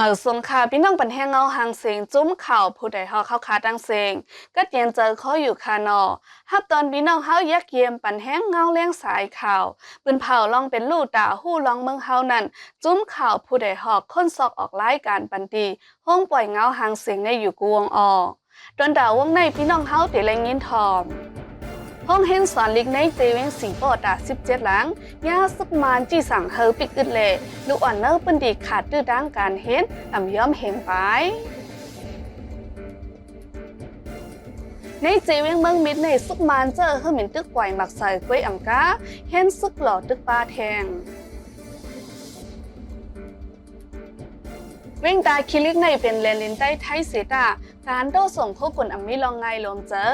มาสงค่ะพี่น้องปันแห้งเงาหางเสียงจุ้มเข่าผู้ใดฮอเข้าขาดังเสียงก็เตียนเจอเขาอยู่คานอฮับตอนพี่น้องเฮายักเยี่ยมปันแห้งเงาเลี้ยงสายข่าวปืนเผาลองเป็นลู่ตาหู้ลองเมืองเฮานั่นจุ้มเข่าผู้ใดฮอกค้นซอกออกไล่การปันดีห้องปล่อยเงาหางเสียงในอยู่กวงออดนดาววงในพี่น้องเฮาติแรงยินทอมห้องเห็นสอนลิกในเจเวงสีปอดา17หลังยาสุกมานจีสั่งเฮอปิกอึดเล่ลูกอ่อนเนอร์ปันดีขาดดื้อดังการเห็นย่อมเห็นไปในเจเวงเมืองมิดในสุกมานเจอเฮอเหม็นตึกไกวหมักใส่กล้วยกาเห็นซึกหล่อตึกปลาแทงเว้งตาคิลิกในเป็นเลนลินใต้ไทยเสตาการโต้ส่งข้อกุนมิลองไงลมเจอ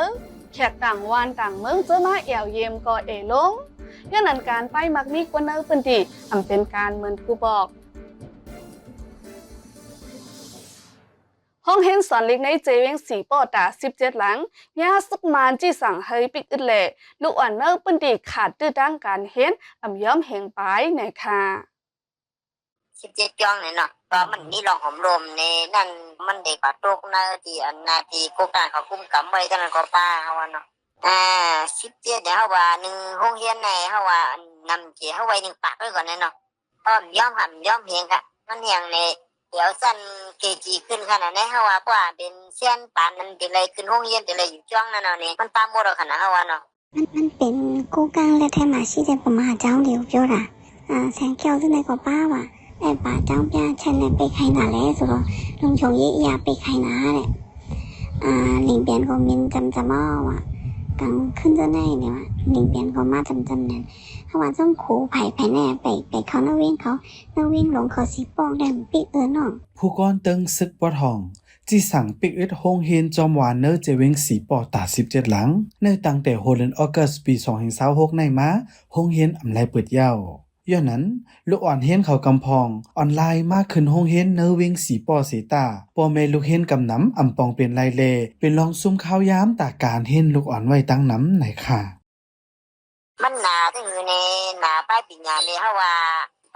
แขกต่างวานต่างเมืองเจอมาแอวเยมก็ลงย้อนนั้นการไปมักมีกวนเนอร์พื้นที่เป็นการเหมือนกูบอกห้องเห็นสอนลิกในเจเวงสีปอดา17หลังยาสุกมานจีสั่งเฮยปิกอึดเล่ลูกอ่อนเนอร์พื้นที่ขาดตื้อดังการเห็นย่อมเห็นไปไหนค่ะ17จ้องเนี่ยเนาะก็มันมีรองหอมรมในนั่นมันเด็กปะตกนาที่อันนาที่โครงการเขาคุ้มกำไว้ตอนนั้นก็ป้าเฮาเนาะ17เนี่ยเฮาว่า1โรงเรียนในเฮาว่านำเกี่เฮาไว้1ปากไว้ก่อนเนาะย่อมเพียงค่ะมันอย่างในเดี๋ยวสั้นเกจีขึ้นขนาดนี้เฮาว่าเพราะว่าเป็นเส้นปานนั้นเป็นอะไรขึ้นโรงเรียนเป็นอะไรอยู่จ้องนั่นเนาะนี่มันตามบ่ดอกขนาดเฮาว่าเนาะมันเป็นกูกลางและแท้มาสิได้ประมาเจ้าเดียวเจ้าล่ะแสงแก้วที่ในก็ป้าว่ะไอ้ป่าเจ้าพี่ฉันเนี่ยไปใครหนาแล้วสุดลงชงยี่ยาไปใครหนาเนี่ยหลิงเปลี่ยนก็มินจำอ้อว่ะกังขึ้นจะแน่เนี่ยว่ะหลิงเปลี่ยนก็มาจำเนี่ยเขาว่าต้องขู่ไผ่แน่ไปเขาหน้าวิ่งหลงเขาสีป้องแดงปีเนาะผู้ก้อนเติงซึกปอทองจีสั่งปิกอึดโฮงเฮนจอมหวานเนอร์เจเวงสีปอตา17หลังในตั้งแต่โฮเลนออกัสปี2026ในมาโฮงเฮนอำไลเปิดเย้าย้อนนั้นลูกอ่อนเฮนเขากำพองออนไลน์มากขึ้นโฮงเฮนเนอร์เวงสีปอเสตาปอเมลูกเฮนกำน้ำปองเป็นไลเลเป็นลองซุ่มข้าวยามตาการเฮนลูกอ่อนไว้ตั้งน้ำไหนค่ะมันหนาถึงในหนาป้ายปิญญาเนี่ยเฮาว่า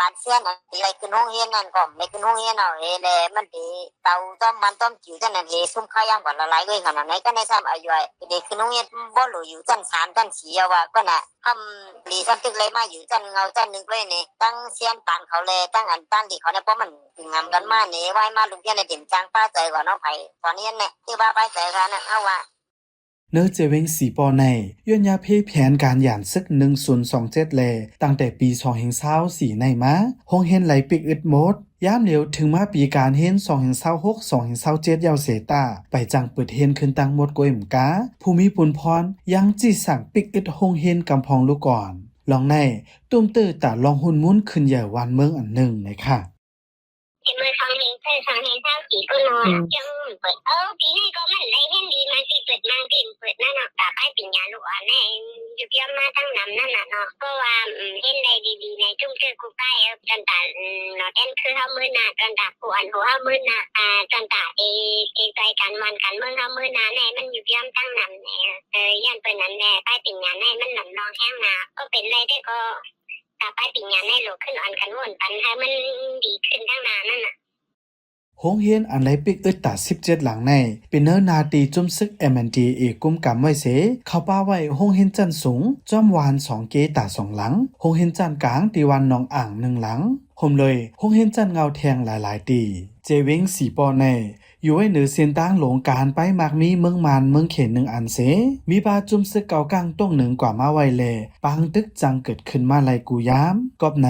ปานเสียนอะไรขึ้นโรงเรียนนั่นก็ไม่ขึ้นโรงเรียนเอาแลมันดีเตาต้มจิ๋วจังนั้นเฮซุ่มข้าวยามก่อนละลายเลยขนาดไหนก็ในซ้ำอายุไอ้เด็กขึ้นโรงเรียนบ่รู้อยู่ชั้น3ชั้น4อ่ะว่าก็น่ะทำดีซ้ำตึกเลยมาอยู่ชั้นเงาชั้น1เลยนี่ตั้งเสียนปานเขาแลตั้งอันตั้งที่เขาเนี่ยเพราะมันถึงงามกันมานี่ไว้มาลูกเรียนในเต็มจังป้าใจกว่าน้องไผตอนนี้เนี่ยที่ว่าป้าใจกันน่ะเอาว่าเนื้อเจเวงสีปอในย้อนยาเพแผนการหย่านซึก1027แลตั้งแต่ปี2024ในมาโฮงเฮนไหลปิกอึดหมดย่ามเหลียวถึงมาปีการเฮน2026 2027ยาวเสตาไปจังเปิดเฮนขึ้นตั้งหมดกวยหมกาภูมิปุนพรยังจีสั่งปิกอึดโฮงเฮนกำพองลูกก่อนลองในตุ้มตื้อตาลองหุ่นมุ้นขึ้นใหญ่วันเมืองอันหนึ่งนะคะเมื่อสองเฮงเท่ากี่ก็นอนจังเปิดปีนี้ก็มันได้เห็นดีมาสิเปิดมาเปิดนั่นเนาะตาไปปิญญาลูกอ่อนในยุบย่อมมาตั้งนำนั่นน่ะเนาะก็ว่าเห็นได้ดีๆในจุ่มเจอกูไปจันตาเนาะแอนคือเฮามื้อน่ะจันตาผู้อันหัวเฮามื้อน่ะจันตาใจกันมันกันเมืองเฮามื้อน่ะในมันยุบย่อมตั้งนำแน่ยันเปิ้นนั้นแน่ไปปิญญาในมันนำรองแห้งน่ะก็เป็นไรได้ก็ตาไปปิญญาในโลกขึ้นอ่อนกันม่วนปันให้มันดีขึ้นทั้งนานนั่นน่ะโฮงเฮียนอันไลปิกอึดตา17หลังในเป็นเนื้อนาตีจุ่มซึก M&D กุมกำไว้เสเข้าป้าไว้โฮงเฮียนจันสูงจอมวาน2เกตา2หลังโฮงเฮียนจันกลางตีวันนองอ่าง1หลังห่มเลยโฮงเฮียนจันเงาแทงหลายๆตีเจเวงสีปอในอยู่ไว้เหนือเส้นตั้งหลงการไปมากมีเมืองมานเมืองเขน1อันเสมีบาจุ่มซึกเก่ากลางต้ง1กว่ามาไว้แลปางตึกจังเกิดขึ้นมาไลกูยามกอบไหน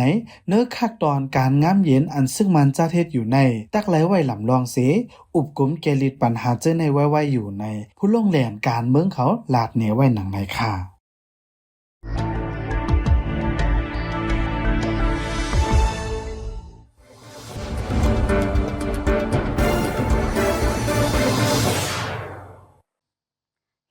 เนื้อคักตอนการงามเย็นอันซึ่งมันจะเทศอยู่ในตักไหลไว้ลำลองเสอุบกุมเกลิดปัญหาเจอในไว้อยู่ในผู้ลงแหลนการเมืองเขาลาดเหนียวไว้หนังในค่ะ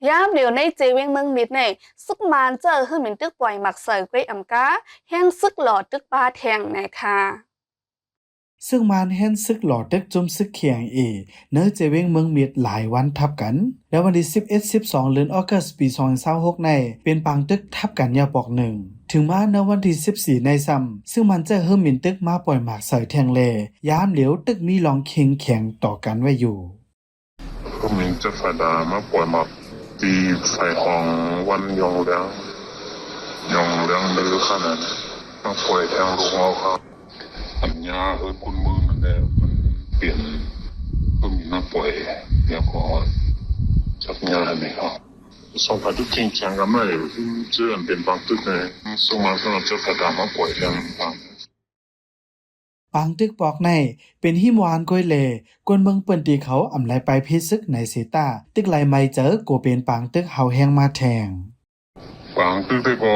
ยามเดียวในเจเวงเมืองมิดในสุกมานเจอเฮือเหม็นตึกปล่อยหมักใส่กวยกาแห้งซึกหลอดตึกปลาแทงนะคะซึ่งมานแฮนซึกหลอดตึกจุมซึกเขียงเนื้อเจเวงเมืองมิดหลายวันทับกันแล้ววันที่11-12 เดือนออกัสปี2026ในเป็นปางตึกทับกันยาปอกหนึ่ง ถึงมาในวันที่14ในซ้ำซึ่งมันจะเฮิ่มมินตึกมาปล่อยหมากใส่แทงเลยามเหลียวตึกมีลองเคียงแข็งต่อกันไว้อยู่ก็มีจะฝ่ายดามาปล่อยหมากตีใส่ของวันยองเลี้ยงเลยขนาดมาปล่อยแทงลูกเอาครับอันยาคุณมือมันแหละมันเปลี่ยนก็มีมาปล่อยเดี๋ยวก็จับยาเลยครับส่งไปทุกทิ้งแข่งกันไม่เชื่อเป็นบางตึกเลยส่งมาสำหรับเจ้าฝ่ายดามาปล่อยแทงบางปางตึกปอกในเป็นหิมวานก้อยเลกวนเบิงเปิ้นตีเขาอำไลไปเพซึกในเซตาตึกไหลไม่เจอกูเป็นปางตึกเฮาแห้งมาแทงบางตึกได้ก็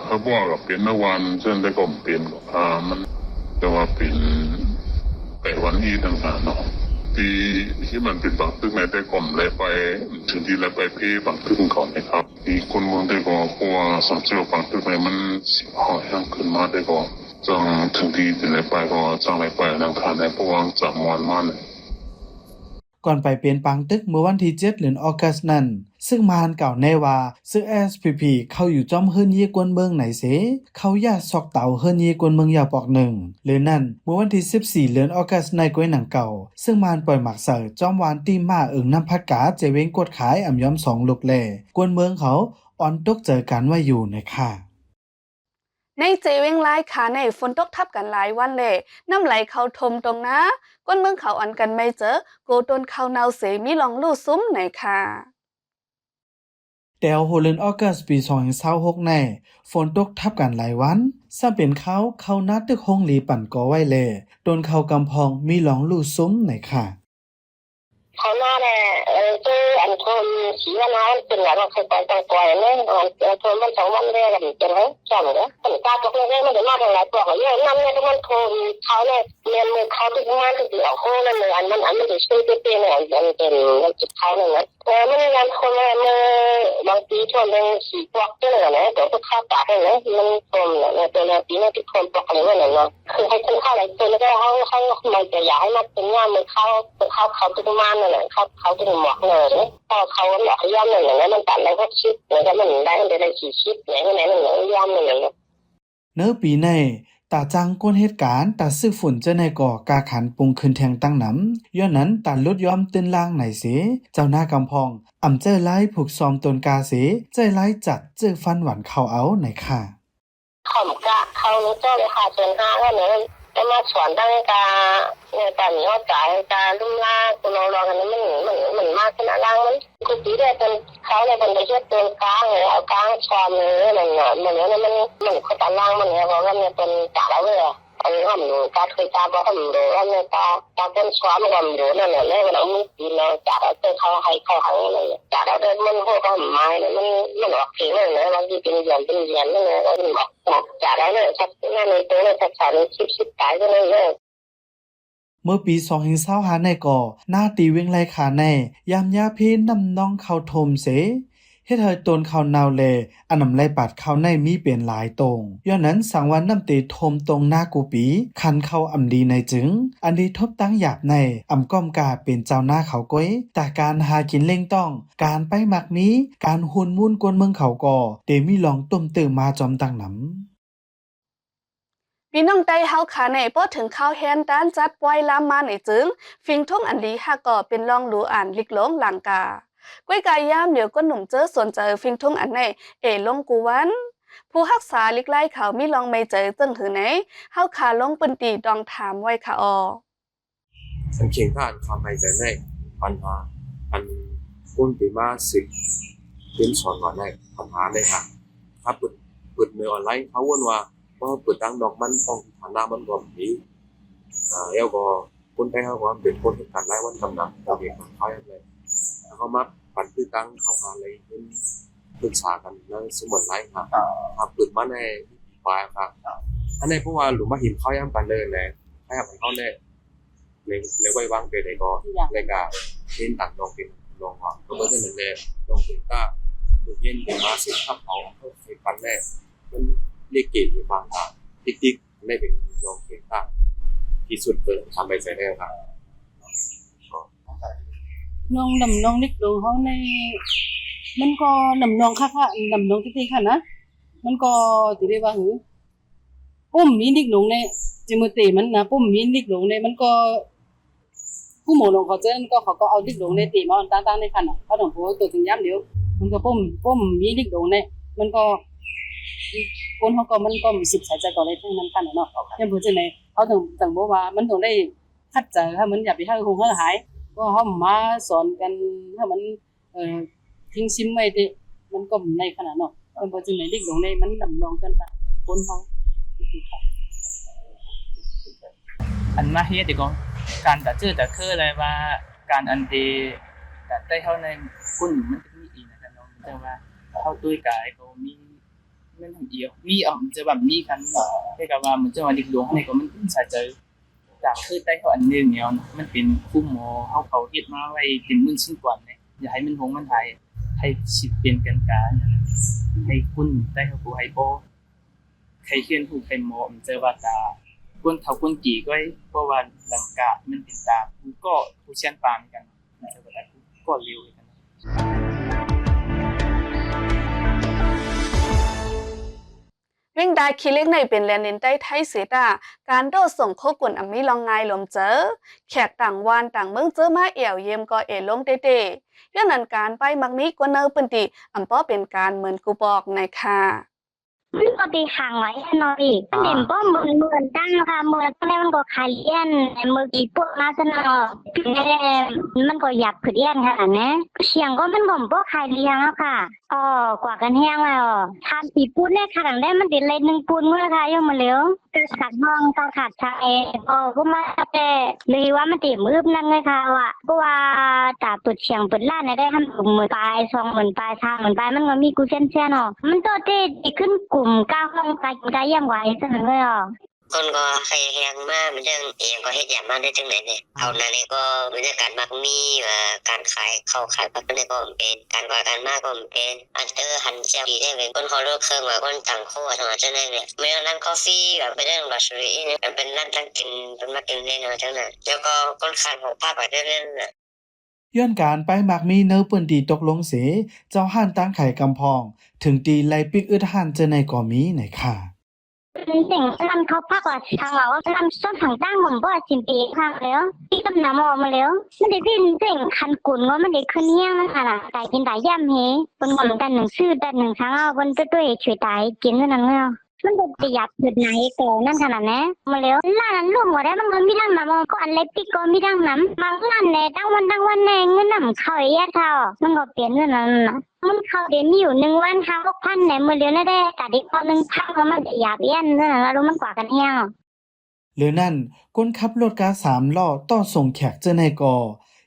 เขาบอกกับเป็นนวันเช่นได้ก็เป็นมันจะว่าเป็นแต่วันนี้ต่างๆเนาะที่มันเป็นบางตึกในได้ก่อมเลยไปถึงที่แล้วไปเพบางตึกก่อนนะครับที่คนเมืองได้ก็เพราะว่าสังเกตบางตึกในมันสิบห่อแห้งขึ้นมาได้ก็จังถึงที่ไหนไปก็จังไหนไปนังคารในพวกจับมวนมาเลยก่อนไปเป็นปางตึกเมื่อวันที่7เดือนออกัสนั้นซึ่งมานเก่าแน่ว่าซึ่ง SPP เข้าอยู่จอมเฮิรนเยกวนเมืองไหนเสเขาย่าซอกเต่าเฮิรนเยกวนเมืองยาวปอกหนึ่งหรือนั่นเมื่อวันที่14เดือนออกัสในก้วยหนังเก่าซึ่งมานปล่อยหมักเสอจอมวานตีมาน้ำพัดกาเจเว้งกดขายอ่ำย้อม2ลูกแลกวนเมืองเขาอ่อนตกเจอกันไว้อยู่นะคะในเจเวงไลขาในฝนตกทับกันหลายวันเลยน้ำไหลเข้าทมตรงนะก้นเมืองเขาอ่อนกันไม่เจอโกต้นข้าวนาเสมีลองลู่ซุ้มไหนค่ะแต่โฮเลนออกัสปี2026ในฝนตกทับกันหลายวันซะเป็นเขานัดตึกฮงหลีปั่นก่อไว้เลยต้นเขากำพองมีลองลู่ซุ้มไหนค่ะเขาหน้าแหละคืออันโทมสีว่าน้ำเป็นแบบว่าเคยปล่อยเนี่ยอันโทมมัน2วันเลยกันเป็นไหมจำเลยเป็นตาตกเลยมันจะมาทางไหนบอกว่าเยอะน้ำเนี่ยมันโทมเขาเนี่ยเรียนมือเขาทุกงานทุกอย่างโค้งนั่นเลยอันมันจะช่วยเปี้ยเนี่ยอันเป็นจุดเขาเนี่ยนะมันงานโทมเนี่ยบางปีโทมเป็นสีปลอกเนี่ยนะเดี๋ยวก็เข้าปากเลยนะมันโทมเนี่ยตัวปีเนี่ยที่โทมปลอกอะไรเนี่ยนะคือให้คนเข้าอะไรตัวแล้วก็เขาไม่จะอยากให้มันเป็นงานมือเขาทุกงานเนี่ยเขาถึงหมอกเลยพอเขาหมอกย่ำเลยนะมันตัดแล้วก็ชิดแล้วก็มันได้ขี่ชิดไหนมันย่ำเลยเนื้อปีในตาจังก้นเหตุการณ์ตาซึกฝุ่นจะในก่อกาขันปุงคืนแทงตั้งน้ำย้อนนั้นตาลดย้อมตื้นล่างไหนเสเจ้าหน้ากำพองอ่ำเจ้ไล่ผูกซอมตนกาเสเจ้ไล่จัดเจ้ฟันหวานเขาเอาไหนค่ะข่มกะเขารู้เจ้าเลยค่ะจนห้าว่าเนี่ยจะมาสอนตั้งกาเนี่ยตอนนี้เขาจ่ายกาลุ่มล่าคุณลองกันมันมากขนาดล่างมันคือปีได้เป็นเขาเนี่ยเป็นไปเชื่อตัวกลางเลยเอากลางชอมเลยมันเขาตาล่างมันเนี่ยเพราะว่าเนี่ยเป็นจ่าแล้วเลยอันนี้ผมดูการเคยตาบอกผมดูว่าเนี่ยตาเป็นชอมผมดูนั่นแหละเลยเราไม่ปีแล้วจ่าแล้วเจอเขาให้เลยจ่าแล้วเดินมันพวกเขาไม้เนี่ยมันออกเสียงเลยบางทีเป็นเหยียนนั่นเลยก็บอกจ่าแล้วเนี่ยชักหน้าในตัวเนี่ยชักชิดตายก็เลยเมื่อปี2025ในก่อหน้าตีเวงไลขาในยามยาเพนำน้องเขาทมเสเฮ็ดให้ตนเขานาวแลอันนำไลปัดเขาในมีเปลี่ยนหลายตรงย้อนนั้นสังวันน้ำตีทมตรงหน้ากูปีคันเข้าอำดีในจึงอันดีทบตั้งหยาบในอำก้อมกาเป็นเจ้าหน้าเขาก้อยแต่การหากินเล่งต้องการไปหมักมีการหุนมุ่นกวนเมืองเขาก่อเดมีลองต้มตื่มมาจอมตั้งน้ำพี่น้องใต้เฮาขาในพอถึงข้าวแฮนด้านจัดปล่อยลามมาในจึงฟิงทุ่งอันดีฮะก็เป็นลองดูอ่านลิกหลงหลังกาก้วยกายยามเดี๋ยวก็หนุ่มเจอส่วนเจอฟิงทุ่งอันในลงกูวันผู้รักษาลิกไล่เขามีลองไม่เจอจึงหือไหนเฮาขาลงปืนตีดองถามไว้ค่ะอสังเกตการความไม่เจอในปัญหาอันพุ่นปีมาสิเป็นสอนก่อนในปัญหาเลยค่ะถ้าเปิดเมลออนไลน์เขาวนว่าเพราะเปิดตั้งดอกมันต้องฐานะมันก็มีแล้วก็คนไทยเขาก็เป็นคนเหตุการณ์ไร้วันกำนันเราเห็นเขาเลยเขามาปั่นตื้อตั้งเขาหาอะไรเป็นปรึกษากันแล้วสมุนไร้ค่ะเปิดมาในปลายค่ะอันนี้เพราะว่าหลุมมาหินเขาย่ำกันเลยแหละให้ทำเขาเนี่ยในไว้วางไปในก็ในการเล่นต่างดองเป็นลองว่าก็เป็นนั่นแหละลองเป็นก็ดูเย็นเป็นมาสิทับเขาเคยปั่นแน่มันเรียกเกตอยู่บางค่ะติ๊กไม่เป็นลองเกตค่ะที่สุดเลยทำไปใส่ได้ค่ะน้องนำน้องนิกลงเขาในมันก็นำน้องค่ะนำน้องที่ค่ะนะ มันก็สิได้ว่าหือปุ้มมีนิกหลงในจิมเตมันนะปุ้มมีนิกหลงในมันก็ผู้หมอหลงเขาเจอมันก็เขาก็เอานิกหลงในตีมาตั้งในคันน่ะเขาต้องพูดตัวถึงย้ำเดียวมันก็ปุ้มมีนิกหลงในมันก็คนเขาก็มันก็สึกใส่ใจก่อนในทั้งนั้นคันน่ะเนาะยังพูดจังได๋เขาต้องบอกว่ามันต้องได้คัดใจถ้ามันอย่าไปให้คงหายเพราะเฮามาสอนกันถ้ามันทิ้งซิมไว้ดิมันก็ในขนาดเนาะมันบ่จังได๋นิกหลงในมันดำนองกันตาคนเฮาอันมาเฮ็ดดีกว่าการตัดเจื้อตัดคืออะไรว่าการอันตีตัดได้เท่าในคุณมันจะมีอีกนะครับน้องแต่ว่าเข้าด้วยกายก็มีมันทำเอียวมีจะแบบมีกันได้กับว่ามันจะว่าดิกดวงในก็มันใส่ใจจากคือได้เขาอันนึงเนี่ยมันเป็นคู่หมอเขาเฮ็ดมาไว้เป็นมื้อชิ้นก่อนเนี่ยอย่าให้มันหงมันหายให้สิเป็นกันการให้คุณได้เขาผู้ให้บ่ใครเขียนผู้ใครหมอมันจะว่าตาก้นเท่าก้นกี่ก็เพราะว่าลังกามันเป็นตาก็ผู้เชี่ยนปานกันมันจะว่าก็เร็วกันวิ่งได้คิเล็กในเป็นแลนดินใต้ไทยเสียดาการโดดส่งโคกุนอมีลองไงลมเจอแขกต่างวานต่างเมืองเจอมาเอี่ยวเยี่ยมก็ลงเต้ๆย้อนนั้นการไปมักมีกว่าเนอปืนติอำป้อเป็นการเหมือนกูบอกในค่ะมันก็ตีขังไว้หน่อยมันเด่นป้อเหมือนตั้งค่ะเมื่อตอนแรกมันก็คายเลี่ยนเมื่อกี้พวกมาสนอมันก็อยากผืดเลี่ยนค่ะนะเสียงก็มันบ่มพวกคายเลี่ยงแล้วค่ะกว่ากันแห้งแล้วทานปีปูนเนี่ยค่ะได้มันติดเลย1ปูนเมื่อค่ะยังมาเร็วขาดห้องตาขาดชายก็มาแต่เลยว่ามันติดมือนั่นเลยค่ะว่ะเพราะว่าตาตุดเสียงเปิดล้านได้ทำ10,000ปลาย20,000ปลาย30,000ปลายมันก็มีกูเส้นเนาะมันตัวเต้ขึ้นกลุ่ม9ห้องไกลยังไหวจังเลยคนก็ใครแหงมากมันเรื่องเองก็เฮ็ดอย่างมากได้จังไหนเนี่ยเอานั่นนี่ก็บรรยากาศมักมีการขายเข้าขายพักนี่ก็เป็นการก่อการมากก็เป็นอันหันเจ้าดีได้เป็นคนเขาเลิกเครื่องว่าคนต่างโคทำจังได๋เนี่ยไม่ร้านกาแฟแบบเป็นเรื่องลักชัวรี่เนี่ยเป็นร้านตั้งกินเป็นมากินได้เนาะจังนั้นแล้วก็คนขายของภาคไปเรื่อยๆย้อนการไปมักมีเนื้อปืนตีตกลงเสเจ้าห้านตั้งไข่กำพองถึงตีไล่ปิกอึดห้านเจอในก่อมีไหนค่ะสิ่งลำเขาพักว่าทางเราลำส้นทางตั้งผมว่าสิบปีครั้งแล้วที่ตำน้ำออกมาแล้วมันได้ขึ้นเสียงคันกุนว่ามันได้ขึ้นเงี้ยนั่นค่ะแต่กินแต่ย่ำเฮบนงกันหนึ่งชื่อแต่หนึ่งครั้งบนด้วยช่วยตายกินนั่นเงามันจะประหยัดจุดไหนโตนั่นขนาดนี้มาแล้วร้านรวมหมดแล้วมันก็มีทั้งน้ำก็อันเล็กปิกก็มีทั้งน้ำบางร้านเนี่ยตั้งวันแน่เงินน้ำเขาแย่เท่ามันก็เปลี่ยนเงินนั่นนะมันเขาเดี๋ยวมีอยู่1 วัน5,000เนี่ยมือเดียวได้แต่เด็กพอ1,000ก็มันอยากเลี้ยนนั่นแล้วรู้มันกว่ากันเฮี้ยหรือนั่นคนขับรถกา3ล้อต่อส่งแขกเจอในก่อ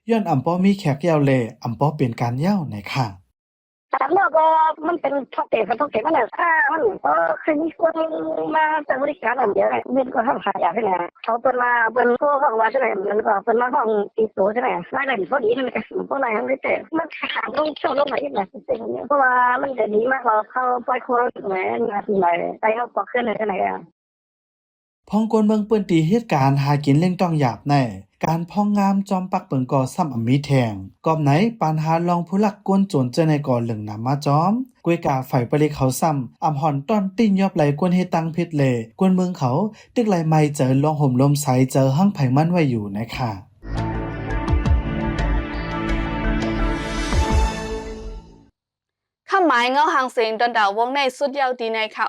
ย้อนอำป้อมีแขกยาวเลอำป้อเป็นการยาวไหนค่ะแต่เมื่อก็มันเป็นท้องเตะมันเนี่ยมันก็เคยมีคนมาแต่บริการอันเดียวเลยมันก็ทำขายอย่างนี้นะเขาเป็นมาเป็นพวกของว่าใช่ไหมมันก็เป็นมาของตีโตใช่ไหมรายได้พอดีใช่ไหมพวกนายทั้งแต่มันขาดต้องช่วงลงไหนอย่างสิ่งนี้เพราะว่ามันจะดีมากเราเข้าปล่อยโค้ดแหวนงานที่ไหนไปเข้าปอกเคลื่อนไหนพ้องกวนเมืองเปิ้นตีเหตุการณ์หากินเล่งต้องหยาบแน่การพ้องงามจอมปักเปิงก่อซ้ำอมีแทงกอบไหนปานหาลองผู้หลักกวนโจรเจอในก่อเหลืองนำมาจอมกวยกาไฟปริเขาซ้ำอำหอนต้อนติ้นยอบไหลกวนเฮตังเพชรเลกวนเมืองเขาตึกไหลไม้เจอลองห่มลมใสเจอหั่งไผ่มันไว้อยู่นะคะข้าหมายเงาหางเสียงดอนดาววงในสุดยาวดีในค่ะ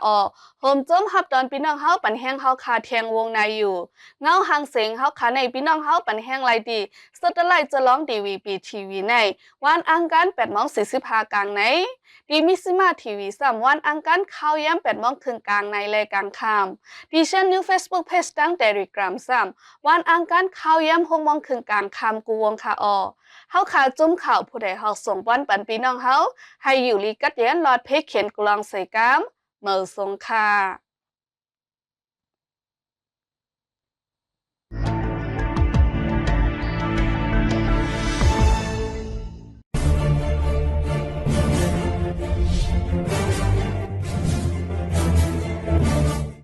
โฮมจมฮับตอนพี่น้องเฮาปันแห้งเฮาคาเทียงวงในอยู่เงาหางเสียงเฮาคาในพี่น้องเฮาปันแห้งไรดีสดไลจะร้องดีวีปีทีวีในวันอังการ8:45กลางในดีมิซิมาทีวี3วันอังการข่าวย้ำ8:00นกลางในและกลางค่ำดิฉันนิว Facebook Page ตั้ง Telegram 3วันอังการข่าวย้ำ6:00 นกลางค่ำกูวงค่ะเฮาขาจุ้มข่าวผู้ใดฮอกส่งป้อนปันพี่น้องเฮาให้อยู่ลีกัดเย็นรอดเพกเขียนกลองใส่กามเมื่อทรงค่ะ